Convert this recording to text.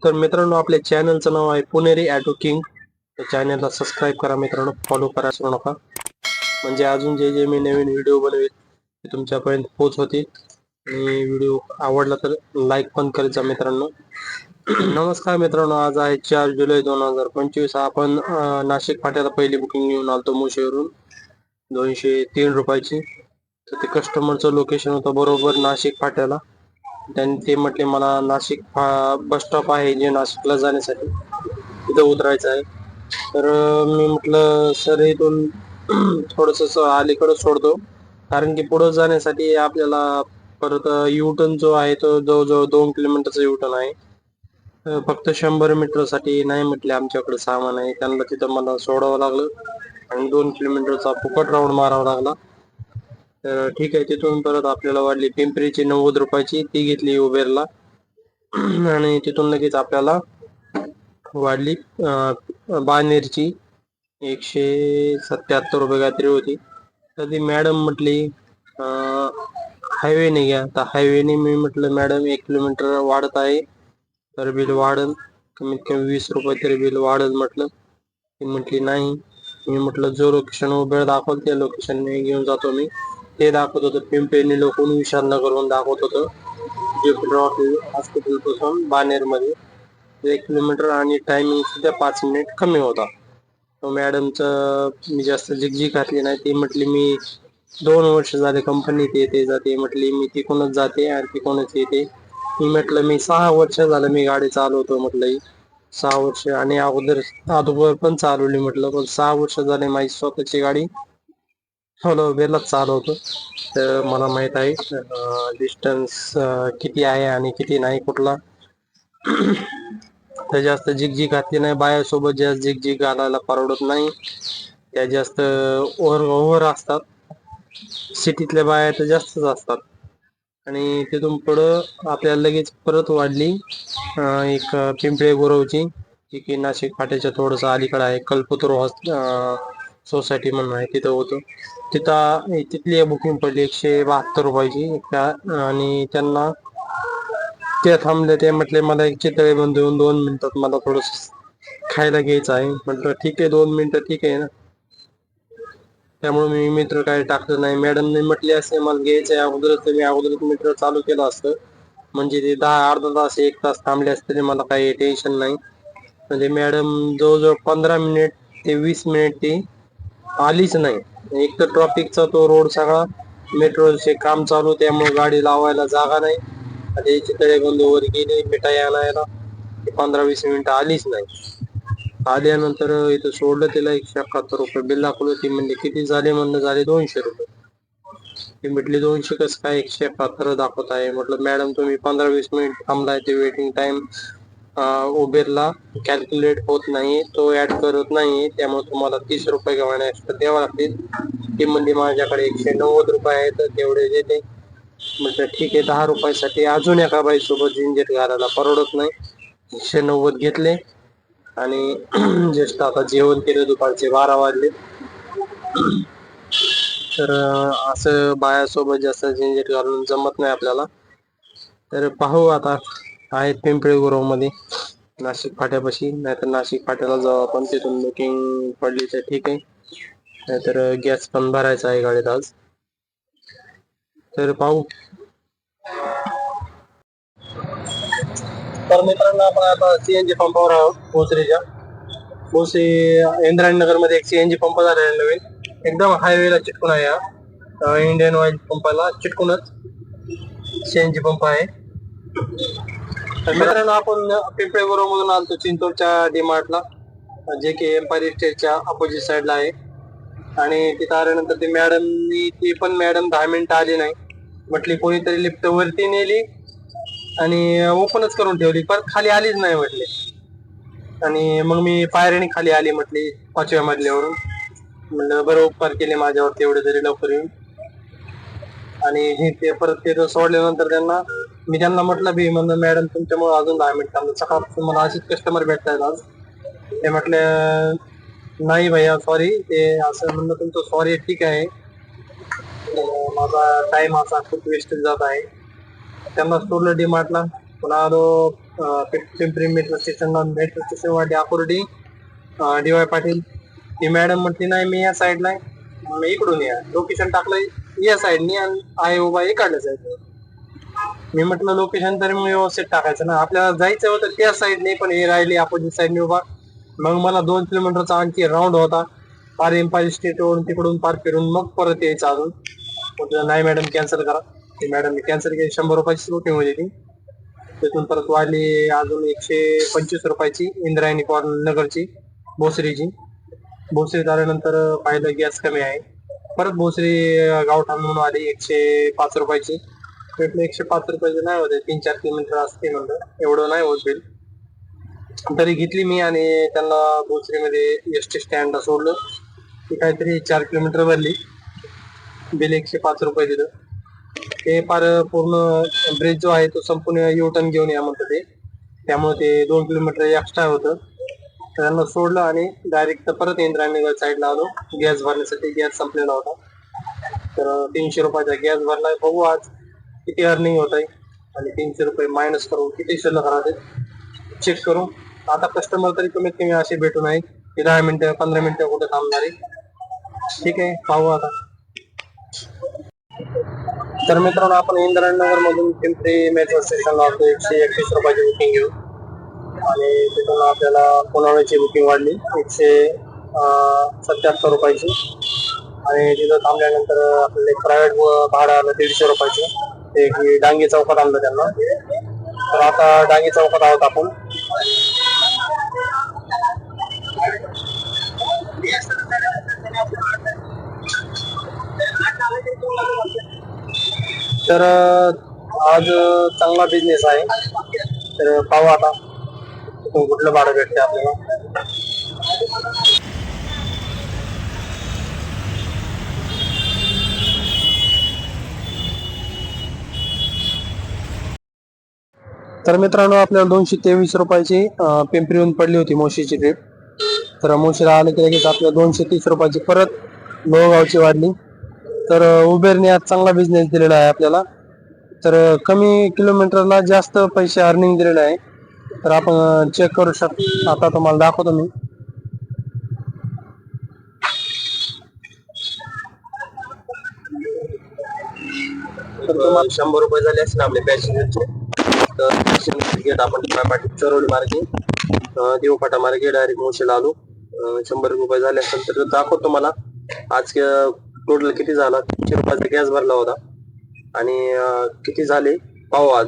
तर मित्रांनो, आपल्या चॅनलचं नाव आहे पुणेरी ऑटो किंग. तर चॅनलला सबस्क्राईब करा मित्रांनो, फॉलो करा विसरू नका. म्हणजे अजून जे जे मी नवीन व्हिडिओ बनवेल ते तुमच्यापर्यंत पोहोच होतील. आणि व्हिडिओ आवडला तर लाईक पण करत जा मित्रांनो. नमस्कार मित्रांनो, आज आहे 4 जुलै 2025. आपण नाशिक फाट्याला पहिली बुकिंग घेऊन आलतो मुशेवरून 203 रुपयाची. तर ते कस्टमरचं लोकेशन होतं बरोबर नाशिक फाट्याला. त्यांनी ते म्हटले मला नाशिक बस स्टॉप आहे जे नाशिकला जाण्यासाठी तिथं उतरायचं आहे. तर मी म्हटलं सर इथून थोडस अलीकडे सोडतो, कारण की पुढे जाण्यासाठी आपल्याला परत यू टर्न जो आहे तो जवळजवळ 2 किलोमीटरचा यू टर्न आहे. फक्त 100 मीटर साठी नाही म्हटले, आमच्याकडे सामान आहे. त्यांना तिथं मला सोडावं लागलं आणि 2 किलोमीटरचा फुकट राऊंड मारावा लागला. तर ठीक आहे, तिथून परत आपल्याला वाढली पिंपरीची 90 रुपयाची, ती घेतली उबेरला. आणि तिथून लगेच आपल्याला वाढली बाणेरची 177 रुपये काहीतरी होती. तर ती मॅडम म्हटली हायवेने घ्या. तर हायवेने मी म्हटलं मॅडम 1 किलोमीटर वाढत आहे तर बिल वाढल, कमीत कमी 20 रुपये तरी बिल वाढल म्हटलं. ती म्हटली नाही. मी म्हटलं जो लोकेशन उबेर दाखवल त्या लोकेशनने घेऊन जातो मी. ते दाखवत होतं पिंपरी लोकून विशालनगरहून दाखवत होतं हॉस्पिटल पासून बानेर मध्ये 1 किलोमीटर, आणि टायमिंग सुद्धा 5 मिनिट कमी होता. मॅडमचं मी जास्त झिकझिक घातली नाही. ती म्हटली मी 2 वर्ष झाले कंपनीत येते जाते म्हटली, मी तिकडूनच जाते आणि तिकडूनच येते. मी म्हटलं मी 6 वर्ष झालं मी गाडी चालवतो म्हटलं, 6 वर्ष, आणि अगोदर पण चालवली म्हटलं, पण 6 वर्ष झाले माझी स्वतःची गाडी उबेरलाच चालवतो. तर मला माहित आहे डिस्टन्स किती आहे आणि किती नाही कुठला. तर जास्त झिकझिक घातली नाही. बायासोबत जास्त झिकझिक घालायला परवडत नाही, त्या जास्त ओव्हर असतात. सिटीतल्या बाया तर जास्तच असतात. आणि तिथून पुढं आपल्याला लगेच परत वाढली एक पिंपळे गुरवची, जी की नाशिक फाट्याच्या थोडस अलीकडे आहे. कल्पतरू सोसायटी म्हणून आहे, तिथं होतं. तिथली बुकिंग पडली 172 रुपयाची. आणि त्यांना ते थांबले, ते म्हटले मला एक चितळे बंधू येऊन 2 मिनिटात मला थोडस खायला घ्यायचं आहे. म्हटलं ठीक आहे, 2 मिनिटं ठीक आहे ना. त्यामुळे मी मीटर काय टाकलं नाही. मॅडमने म्हटले असे मला घ्यायचं आहे अगोदरच, मी अगोदरच मीटर चालू केलं असतं म्हणजे ते 10 अर्धा तास 1 तास थांबले असते तरी मला काही टेन्शन नाही. म्हणजे मॅडम जवळजवळ 15 मिनिट ते 20 मिनिट ती आलीच नाही. एक तर ट्रॉफिकचा तो रोड सगळा, मेट्रोचे काम चालू, त्यामुळे गाडी लावायला जागा नाही. आणि चितळे बंधूवर गेली मिठाई आणायला, 15-20 मिनिटं आलीच नाही. आल्यानंतर इथं सोडलं, तिला 171 रुपये बिल दाखवलं. ती म्हणली किती झाले, म्हणलं झाले 200 रुपये. ती म्हटली 200 कसं काय 171 दाखवत आहे. म्हटलं मॅडम तुम्ही 15-20 मिनिट थांबलाय, ते वेटिंग टाइम उबेरला कॅल्क्युलेट होत नाही, तो ऍड करत नाही, त्यामुळे तुम्हाला 30 रुपये गव्हाणे एक्स्ट्रा द्यावा लागतील. ती म्हणली माझ्याकडे 190 रुपये आहेत, तेवढे देते. म्हटलं ठीक आहे, 10 रुपयासाठी अजून एका बाई सोबत झंझट घालायला परवडत नाही. 190 घेतले आणि जस्ट आता जेवण केलं, दुपारचे 12 वाजले. तर असं बायासोबत जास्त झंझट घालून जमत नाही आपल्याला. तर पाहू आता, आहेत पिंपळे गुरव मध्ये नाशिक फाट्यापाशी, नाहीतर नाशिक फाट्याला जाऊ आपण, तिथून बुकिंग पडली तर ठीक आहे, नाहीतर गॅस पण भरायचा आहे गाडीत आज. तर पाहू. तर मित्रांनो, आपण आता सीएनजी पंपावर आहोत भोसरी इंद्रायणी नगर मध्ये. एक सीएनजी पंप झालेला आहे नवीन, एकदम हायवेला चिटकून आहे. इंडियन ऑइल पंपाला चिटकूनच सीएनजी पंप आहे. तर मित्रांनो, आपण पिंपळे गुरव मधून आलतो चिंचोडच्या डीमार्टला, जे की एम्पायर इस्टेटच्या अपोजिट साइडला आहे. आणि तिथं आल्यानंतर ती पण मॅडम 10 मिनिटं आली नाही. म्हटली कोणीतरी लिफ्ट वरती नेली आणि ओपनच करून ठेवली, पण खाली आलीच नाही म्हटले. आणि मग मी पायऱ्याने खाली आली म्हटली 5व्या मजल्यावरून. म्हणलं बरं उपकार केले माझ्यावर तेवढे तरी लवकर येऊन. आणि ते परत ते सोडल्यानंतर मी त्यांना म्हटलं बी, म्हणलं मॅडम तुमच्यामुळे अजून 10 मिनिट सकाळपासून मला असेच कस्टमर भेटतायत आज. ते म्हटले नाही भैया सॉरी, ते असं म्हणलं तुमचं सॉरी ठीक आहे, माझा टाइम असा खूप वेस्ट जात आहे. त्यांना सोडलं डीमार्टला. पुन्हा आलो पिंपरी मेट्रो स्टेशनला. मेट्रो स्टेशन वाटी आकुर्डी DY पाटील. ती मॅडम म्हटली नाही मी या साईडला आहे, मग इकडून या. लोकेशन टाकलंय या साईडनी आणि आहे उभा इकडल्या साईडला. मी म्हटलं लोकेशन तरी मग व्यवस्थित टाकायचं ना, आपल्याला जायचं होतं त्या साईडने, पण हे राहिली अपोजिट साईडने उभा. मग मला 2 किलोमीटरचा आणखी राऊंड होता, पार एम्पायर स्टेट वरून तिकडून पार फिरून मग परत यायचं अजून. म्हटलं नाही मॅडम कॅन्सल करा. ती मॅडम कॅन्सल केली. 100 रुपयाची बुकिंग होती ती. तिथून परत वाढली अजून 125 रुपयाची इंद्रायणी नगरची भोसरीची. भोसरीत आल्यानंतर पाहिलं गॅस कमी आहे. परत भोसरी गावठाण म्हणून आली 105 रुपयाची. भेटलं 105 रुपयाचे नाही होते, 3-4 किलोमीटर असते म्हणलं, एवढं नाही होत बिल. तरी घेतली मी आणि त्यांना भोसरीमध्ये एस टी स्टँडला सोडलं. ती काहीतरी 4 किलोमीटर भरली. बिल 105 रुपये दिलं. ते फार पूर्ण ब्रिज जो आहे तो संपूर्ण U-टर्न घेऊन या म्हणतं ते, त्यामुळे ते 2 किलोमीटर एक्स्ट्रा होतं. त्यांना सोडलं आणि डायरेक्ट परत इंद्रायणीनगर साईडला आलो गॅस भरण्यासाठी. गॅस संपलेला होता, तर 300 रुपयाचा गॅस भरलाय. बघू आज किती अर्निंग होत आहे आणि 300 रुपये मायनस करून किती शिल्लक राहते चेक करू. आता कस्टमर तरी कमीत कमी असे भेटून आहेत की 10 मिनिटं 15 मिनिटं कुठे थांबणारे. ठीक आहे, पाहू आता. तर मित्रांनो, आपण इंद्रायणीनगर मधून पिंपरी मेट्रो स्टेशनला आलो. 121 रुपयाची बुकिंग घेऊ आणि तिथून आपल्याला पुनावळीची बुकिंग वाढली 177 रुपयाची. आणि तिथं थांबल्यानंतर आपल्याला प्रायव्हेट भाडं आलं 150 रुपयाचे. ते डांगे चौकात आणलं त्यांना. तर आता डांगे चौकात आहोत आपण. तर आज चांगला बिझनेस आहे, तर पाहू आता कुठलं भाडं भेटते आपल्याला. तर मित्रांनो, आपल्याला 223 रुपयाची पिंपरीहून पडली होती मोशीची ट्रिप. तर मोशीला आले की लगेच आपल्याला 230 रुपयाची परत लोहगावची वाढली. तर उबेरने आज चांगला बिझनेस दिलेला आहे आपल्याला. तर कमी किलोमीटरला जास्त पैसे अर्निंग दिलेले आहे. तर आपण चेक करू शकतो. आता तुम्हाला दाखवतो मी. तर तुम्हाला 100 रुपये झाले असतील आपले पॅसेंजरचे. तर गेट आपण चरोली मार्गे देवपाटा मार्गे डायरेक्ट मोशीला आलो. 100 रुपये झाले असेल तर दाखवतो मला आज टोटल किती झाला. 300 रुपयाचा गॅस भरला होता आणि किती झाले पाहू आज.